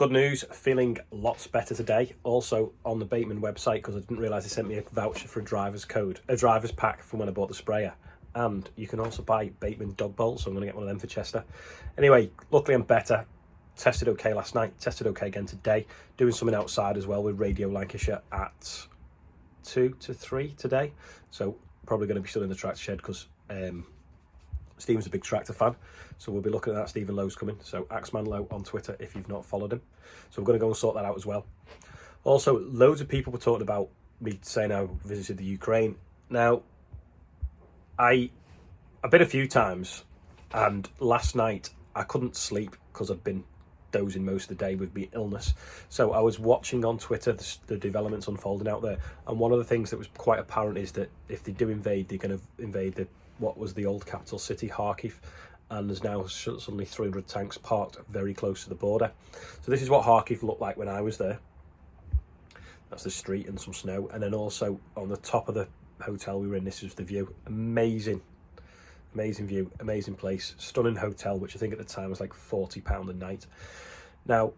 Good news, feeling lots better today. Also on the Bateman website, because I didn't realise they sent me a voucher for a driver's pack from when I bought the sprayer. And you can also buy Bateman dog bowls, so I'm going to get one of them for Chester. Anyway, luckily I'm better. Tested okay last night, tested okay again today. Doing something outside as well with Radio Lancashire at 2 to 3 today. So probably going to be still in the tractor shed because Stephen's a big tractor fan. So we'll be looking at that. Stephen Lowe's coming. So Axeman Lowe on Twitter if you've not followed him. So we're going to go and sort that out as well. Also, loads of people were talking about me saying I visited the Ukraine. Now, I've been a few times, and last night I couldn't sleep because I'd been dozing most of the day with my illness. So I was watching on Twitter the developments unfolding out there, and one of the things that was quite apparent is that if they do invade, they're going to invade what was the old capital city, Kharkiv, and there's now suddenly 300 tanks parked very close to the border. So this is what Kharkiv looked like when I was there. That's the street and some snow, and then also on the top of the hotel we were in, this is the view. Amazing view, amazing place, stunning hotel, which I think at the time was like £40 a night. Now,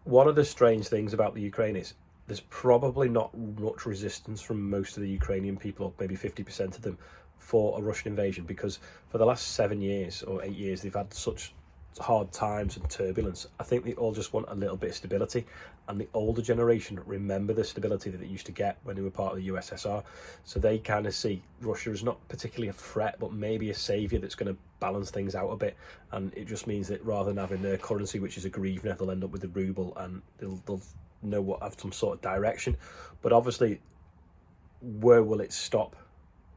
one of the strange things about the Ukraine is there's probably not much resistance from most of the Ukrainian people, or maybe 50% of them, for a Russian invasion, because for the last 7 years or 8 years they've had such hard times and turbulence. I think they all just want a little bit of stability, and the older generation remember the stability that they used to get when they were part of the USSR. So they kind of see Russia as not particularly a threat, but maybe a saviour that's going to balance things out a bit. And it just means that rather than having their currency, which is a hryvnia, they'll end up with the ruble, and they'll know what, have some sort of direction. But obviously, where will it stop?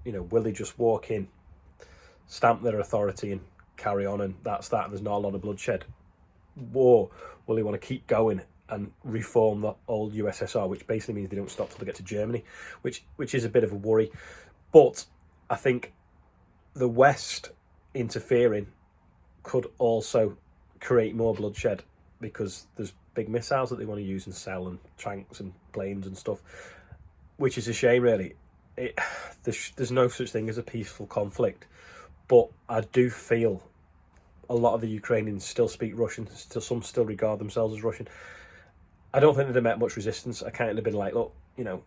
You know, will they just walk in, stamp their authority and carry on, and that's that, and there's not a lot of bloodshed? Or will they want to keep going and reform the old USSR, which basically means they don't stop till they get to Germany, which is a bit of a worry. But I think the West interfering could also create more bloodshed, because there's big missiles that they want to use and sell, and tanks and planes and stuff, which is a shame, really. There's no such thing as a peaceful conflict, but I do feel a lot of the Ukrainians still speak Russian. Some still regard themselves as Russian. I don't think they'd have met much resistance. I kind of been like, look, you know,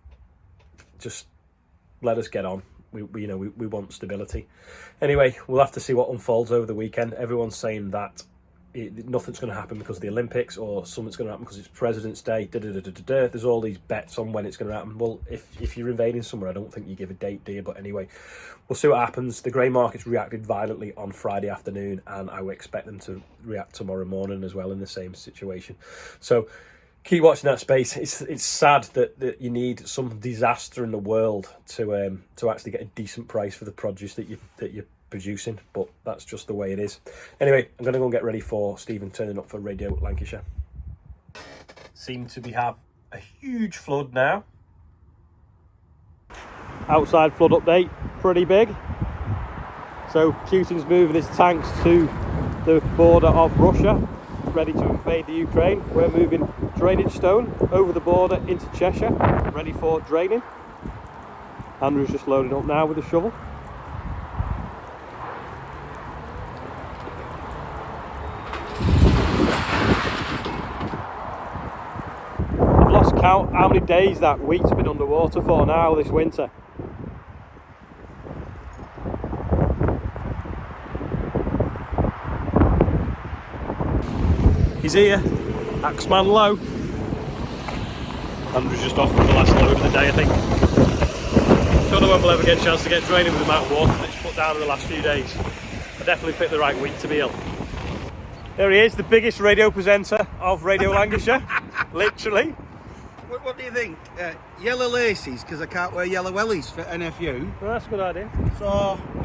just let us get on. We want stability. Anyway, we'll have to see what unfolds over the weekend. Everyone's saying that nothing's going to happen because of the Olympics, or something's going to happen because it's President's Day. There's all these bets on when it's going to happen. Well, if you're invading somewhere, I don't think you give a date, do you? But anyway, we'll see what happens. The grain markets reacted violently on Friday afternoon, and I would expect them to react tomorrow morning as well in the same situation. So keep watching that space. It's sad that you need some disaster in the world to actually get a decent price for the produce that you're producing, but that's just the way it is. Anyway, I'm going to go and get ready for Stephen turning up for Radio Lancashire. Seem to have a huge flood now. Outside flood update, pretty big. So Putin's moving his tanks to the border of Russia, ready to invade the Ukraine. We're moving drainage stone over the border into Cheshire, ready for draining. Andrew's just loading up now with a shovel. Count how many days that wheat's been underwater for now this winter. He's here, Axeman Lowe. Andrew's just off for the last load of the day, I think. Don't know when we'll ever get a chance to get draining with the amount of water that's put down in the last few days. I definitely picked the right week to be ill. There he is, the biggest radio presenter of Radio Lancashire, literally. What do you think? Yellow laces, because I can't wear yellow wellies for NFU. Well, that's a good idea. So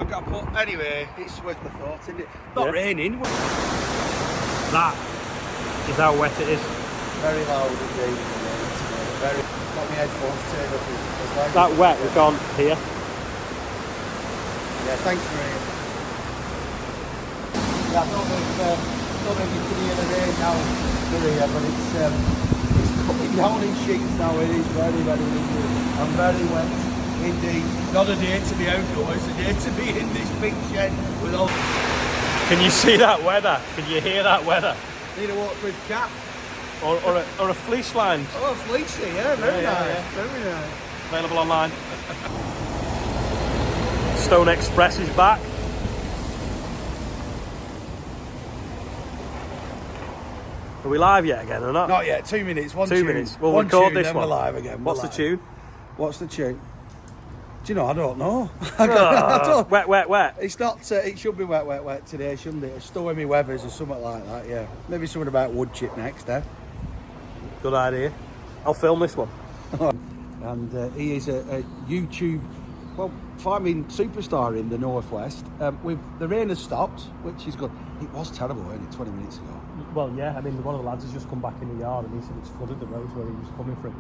I've got to put. Anyway, it's worth the thought, isn't it? Not raining. That is how wet it is. Very loud indeed. Very. Got my headphones turned up as loud. That wet, we can't hear. Yeah, thanks for it. Yeah, I don't know if you can hear the rain now through here, but it's coming down in sheets now. It is very, very windy and very wet indeed. Not a day to be outdoors, a day to be in this big shed with all. Can you see that weather? Can you hear that weather? Need a waterproof cap. or a fleece line. Oh, fleecy, yeah, very Yeah, nice, yeah. very nice. Available online. Stone Express is back. Are we live yet again or not? Not yet, 2 minutes, 2 tune. minutes. We'll one record tune, this then one. We're live again. What's the tune? What's the tune? Do you know? I don't know. I don't. Wet, wet, wet. It's not. It should be wet, wet, wet today, shouldn't it? Stormy weathers or something like that. Yeah. Maybe something about wood chip next, eh? Good idea. I'll film this one. And he is a YouTube, well, farming superstar in the northwest. With the rain has stopped, which is good. It was terrible, wasn't it? 20 minutes ago. Well, yeah. I mean, one of the lads has just come back in the yard and he said it's flooded the roads where he was coming from,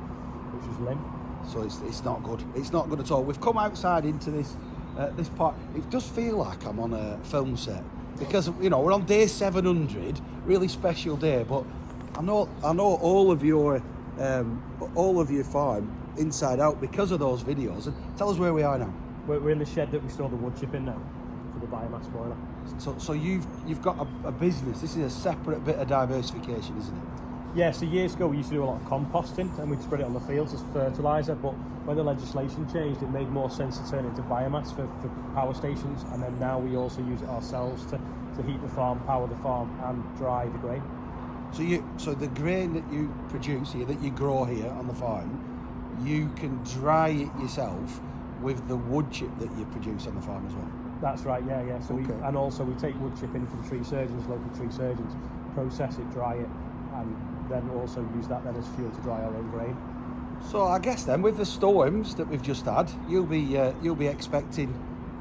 which was limp. So it's not good. It's not good at all. We've come outside into this this part. It does feel like I'm on a film set because we're on day 700, really special day. But I know all of your farm inside out because of those videos. And tell us where we are now. We're in the shed that we store the wood chip in now for the biomass boiler. So you've got a business. This is a separate bit of diversification, isn't it? Yeah, so years ago we used to do a lot of composting and we'd spread it on the fields as fertiliser, but when the legislation changed it made more sense to turn it into biomass for power stations, and then now we also use it ourselves to heat the farm, power the farm and dry the grain. So the grain that you produce here, that you grow here on the farm, you can dry it yourself with the wood chip that you produce on the farm as well? That's right, yeah. So okay. we take wood chip in from tree surgeons, local tree surgeons, process it, dry it, and then also use that then as fuel to dry our own grain. So I guess then with the storms that we've just had, you'll be expecting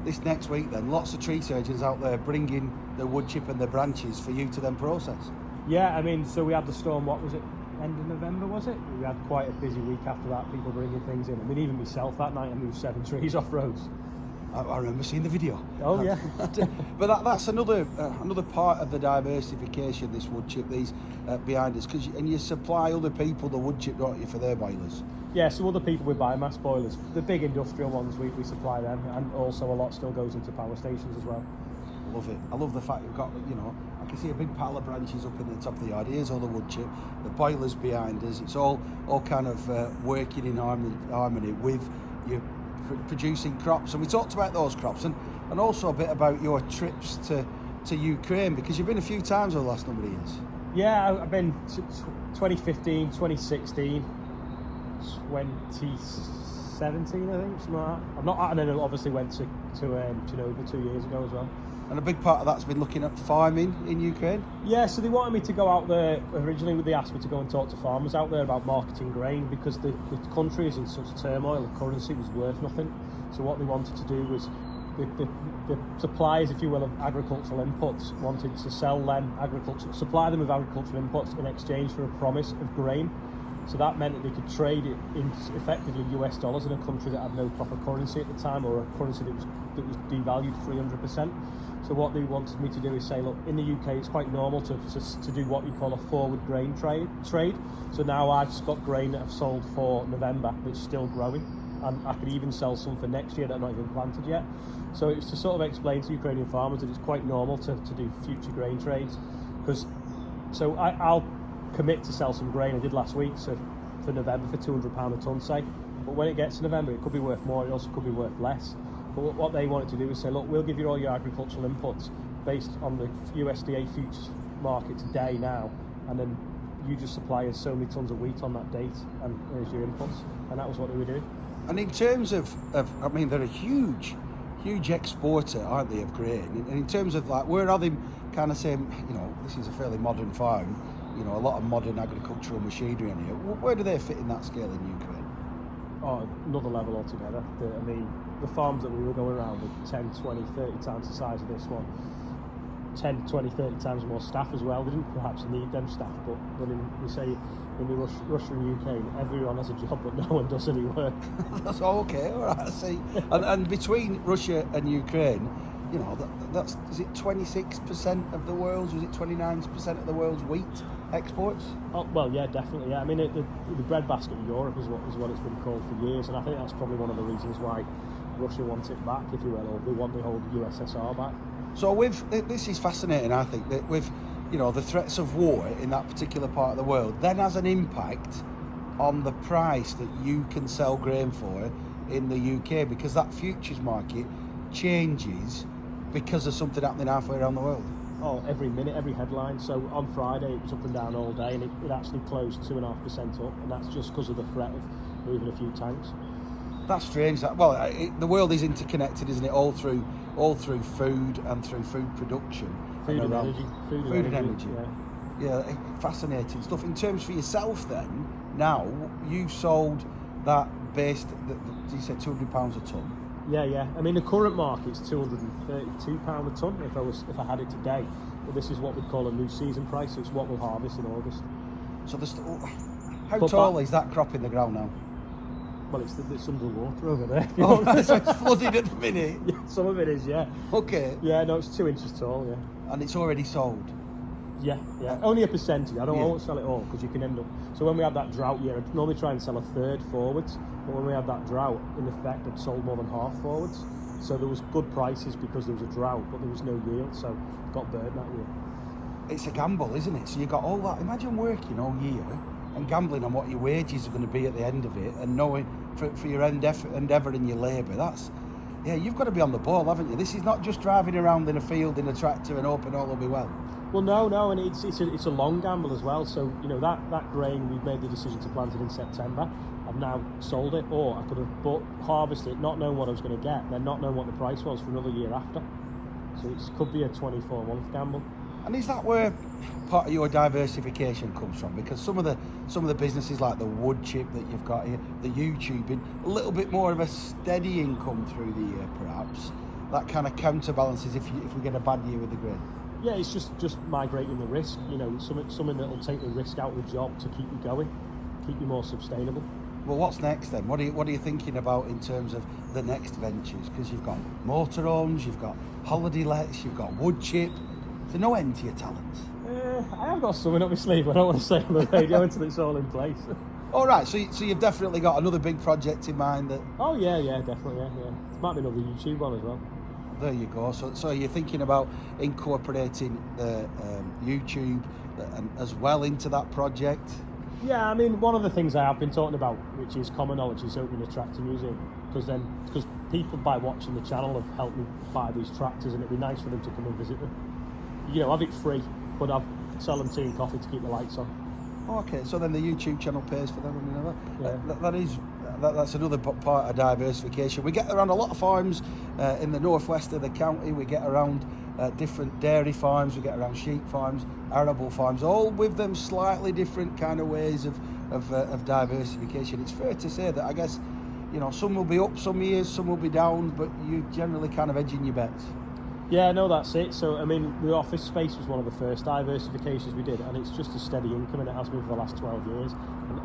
this next week then lots of tree surgeons out there bringing the wood chip and the branches for you to then process. Yeah, I mean, so we had the storm. What was it? End of November, was it? We had quite a busy week after that. People bringing things in. I mean, even myself that night, I moved 7 trees off roads. I remember seeing the video. Oh yeah. But that's another part of the diversification. This wood chip, these behind us, and you supply other people the wood chip, don't you, for their boilers? Yeah, so other people with biomass boilers, the big industrial ones, we supply them, and also a lot still goes into power stations as well. I love it. I love the fact you've got, I can see a big pile of branches up in the top of the yard. Here's all the wood chip, the boilers behind us. It's all kind of working in harmony with you producing crops. And we talked about those crops and also a bit about your trips to Ukraine, because you've been a few times over the last number of years. Yeah, I've been 2015, 2016, 2017, I think, something like that. I'm not, and then obviously went to Chernobyl 2 years ago as well. And a big part of that's been looking at farming in Ukraine? Yeah, so they wanted me to go out there. Originally they asked me to go and talk to farmers out there about marketing grain, because the country is in such turmoil, the currency was worth nothing. So what they wanted to do was, the suppliers, if you will, of agricultural inputs wanted to supply them with agricultural inputs in exchange for a promise of grain. So that meant that they could trade it in effectively US dollars in a country that had no proper currency at the time, or a currency that was devalued 300%. So what they wanted me to do is say, look, in the UK it's quite normal to do what you call a forward grain trade. So now I've got grain that I've sold for November that's still growing, and I could even sell some for next year that are not even planted yet. So it's to sort of explain to Ukrainian farmers that it's quite normal to do future grain trades. So I'll commit to sell some grain. I did last week, so for November, for £200 a tonne, say. But when it gets to November, it could be worth more, it also could be worth less. But what they wanted to do is say, look, we'll give you all your agricultural inputs based on the USDA futures market today now, and then you just supply us so many tonnes of wheat on that date, and there's your inputs. And that was what they were doing. And in terms of I mean, they're a huge exporter, aren't they, of grain? And in terms of like, where are they kind of saying, this is a fairly modern farm, a lot of modern agricultural machinery on here. Where do they fit in that scale in Ukraine? Oh, another level altogether. The farms that we were going around with 10, 20, 30 times the size of this one. 10, 20, 30 times more staff as well. They didn't perhaps need them staff, but when we say in Russia and Ukraine, everyone has a job, but no one does any work. That's okay, all right, I see. and between Russia and Ukraine, that's, is it 26% of the world's, was it 29% of the world's wheat exports? Oh, well, yeah, definitely. Yeah, I mean, the breadbasket of Europe is what it's been called for years, and I think that's probably one of the reasons why Russia wants it back, if you will, or they want the whole USSR back. So this is fascinating, I think, that with you know, the threats of war in that particular part of the world then has an impact on the price that you can sell grain for in the UK, because that futures market changes because of something happening halfway around the world. Oh, every minute, every headline. So on Friday it was up and down all day, and it actually closed 2.5% up, and that's just because of the threat of moving a few tanks. That's strange. The world is interconnected, isn't it? All through food and through food production. Food and energy. Food and energy. Yeah, fascinating stuff. In terms for yourself, then, now you've sold that based. You said £200 a tonne. Yeah. I mean, the current market's £232 a tonne if I had it today. But this is what we'd call a new season price. So it's what we'll harvest in August. So how tall is that crop in the ground now? Well, it's under the water over there. Oh, so it's flooded at the minute. Yeah, some of it is, yeah. Okay. Yeah, no, it's 2 inches tall, yeah. And it's already sold. Yeah. Only a percentage. I won't sell it all, because you can end up. So when we had that drought year, I'd normally try and sell a third forwards, but when we had that drought, in effect, I'd sold more than half forwards. So there was good prices because there was a drought, but there was no yield, so got burned that year. It's a gamble, isn't it? So you got all that. Imagine working all year and gambling on what your wages are going to be at the end of it, and knowing for your endeavour and your labour. You've got to be on the ball, haven't you? This is not just driving around in a field in a tractor and hoping all will be well. Well, no, and it's a long gamble as well. So, you know, that grain, we've made the decision to plant it in September. I've now sold it, or I could have harvested it, not knowing what I was going to get, then not knowing what the price was for another year after. So it could be a 24-month gamble. And is that where part of your diversification comes from? Because some of the businesses like the wood chip that you've got here, the YouTubing, a little bit more of a steady income through the year, perhaps. That kind of counterbalances if we get a bad year with the grain. Yeah, it's just migrating the risk. You know, something that will take the risk out of the job to keep you going, keep you more sustainable. Well, what's next then? What are you thinking about in terms of the next ventures? Because you've got motorhomes, you've got holiday lets, you've got wood chip. There's no end to your talents. I have got something up my sleeve, but I don't want to say on the radio until it's all in place. All right, so you've definitely got another big project in mind that. Oh yeah, definitely, yeah. It might be another YouTube one as well. There you go. So you're thinking about incorporating the YouTube and as well into that project? Yeah, I mean, one of the things I have been talking about, which is common knowledge, is opening a tractor museum. Because people, by watching the channel, have helped me buy these tractors, and it'd be nice for them to come and visit them. You know, have it free, but I'll sell them tea and coffee to keep the lights on. Okay, so then the YouTube channel pays for them, you know that? Yeah. That's another part of diversification. We get around a lot of farms in the northwest of the county. We get around different dairy farms. We get around sheep farms, arable farms, all with them slightly different kind of ways of diversification. It's fair to say that, I guess, you know, some will be up some years, some will be down, but you generally kind of edging your bets. Yeah, no, that's it. So, I mean, the office space was one of the first diversifications we did, and it's just a steady income, and it has been for the last 12 years.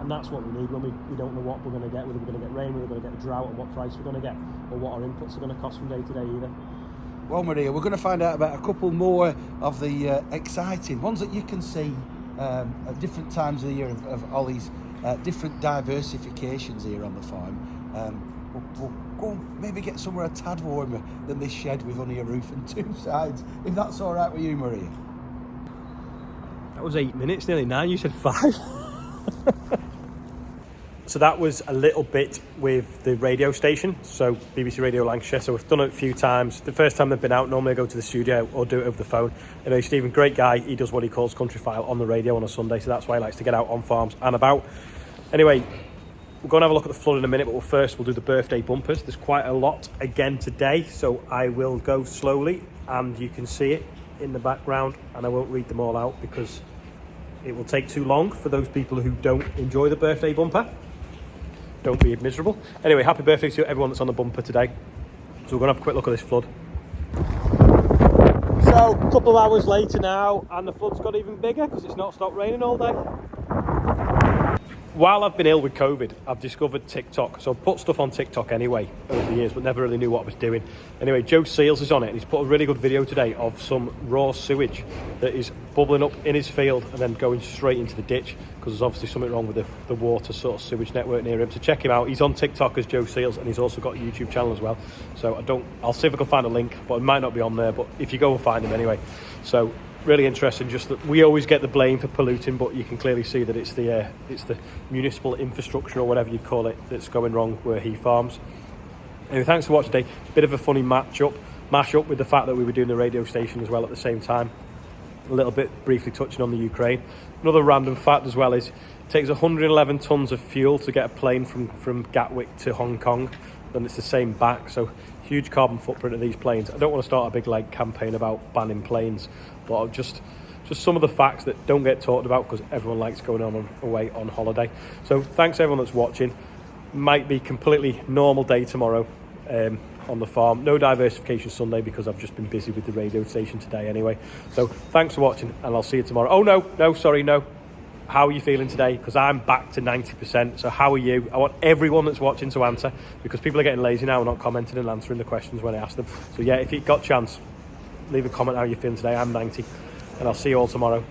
And that's what we need when we don't know what we're going to get, whether we're going to get rain, whether we're going to get a drought, and what price we're going to get, or what our inputs are going to cost from day to day either. Well, Maria, we're going to find out about a couple more of the exciting ones that you can see at different times of the year of Ollie's different diversifications here on the farm. We'll go maybe get somewhere a tad warmer than this shed with only a roof and two sides, if that's all right with you, Maria. That was 8 minutes, nearly 9. You said 5. So that was a little bit with the radio station, so BBC Radio Lancashire. So we've done it a few times. The first time they've been out, normally I go to the studio or do it over the phone. You know, Stephen, great guy. He does what he calls Country File on the radio on a Sunday, so that's why he likes to get out on farms and about. Anyway, we're going to have a look at the flood in a minute, but first we'll do the birthday bumpers. There's quite a lot again today, so I will go slowly, and you can see it in the background, and I won't read them all out because it will take too long for those people who don't enjoy the birthday bumper. Don't be miserable. Anyway, happy birthday to everyone that's on the bumper today. So we're going to have a quick look at this flood. So, a couple of hours later now, and the flood's got even bigger because it's not stopped raining all day. While I've been ill with COVID, I've discovered TikTok. So I've put stuff on TikTok anyway over the years, but never really knew what I was doing. Anyway, Joe Seals is on it, and he's put a really good video today of some raw sewage that is bubbling up in his field and then going straight into the ditch, because there's obviously something wrong with the water sort of sewage network near him. So check him out. He's on TikTok as Joe Seals, and he's also got a YouTube channel as well. So I'll see if I can find a link, but it might not be on there, but if you go and find him anyway. So really interesting. Just that we always get the blame for polluting, but you can clearly see that it's the municipal infrastructure or whatever you call it that's going wrong where he farms. Anyway, thanks for watching today. Bit of a funny mash up with the fact that we were doing the radio station as well at the same time. A little bit briefly touching on the Ukraine. Another random fact as well is it takes 111 tons of fuel to get a plane from Gatwick to Hong Kong, and it's the same back. So huge carbon footprint of these planes. I don't want to start a big campaign about banning planes, but just some of the facts that don't get talked about because everyone likes going away on holiday. So thanks everyone that's watching. Might be completely normal day tomorrow on the farm. No diversification Sunday because I've just been busy with the radio station today anyway. So thanks for watching, and I'll see you tomorrow. Oh no. How are you feeling today? Because I'm back to 90%. So how are you? I want everyone that's watching to answer, because people are getting lazy now and not commenting and answering the questions when I ask them. So yeah, if you got a chance, leave a comment how you're feeling today. I'm 90, and I'll see you all tomorrow.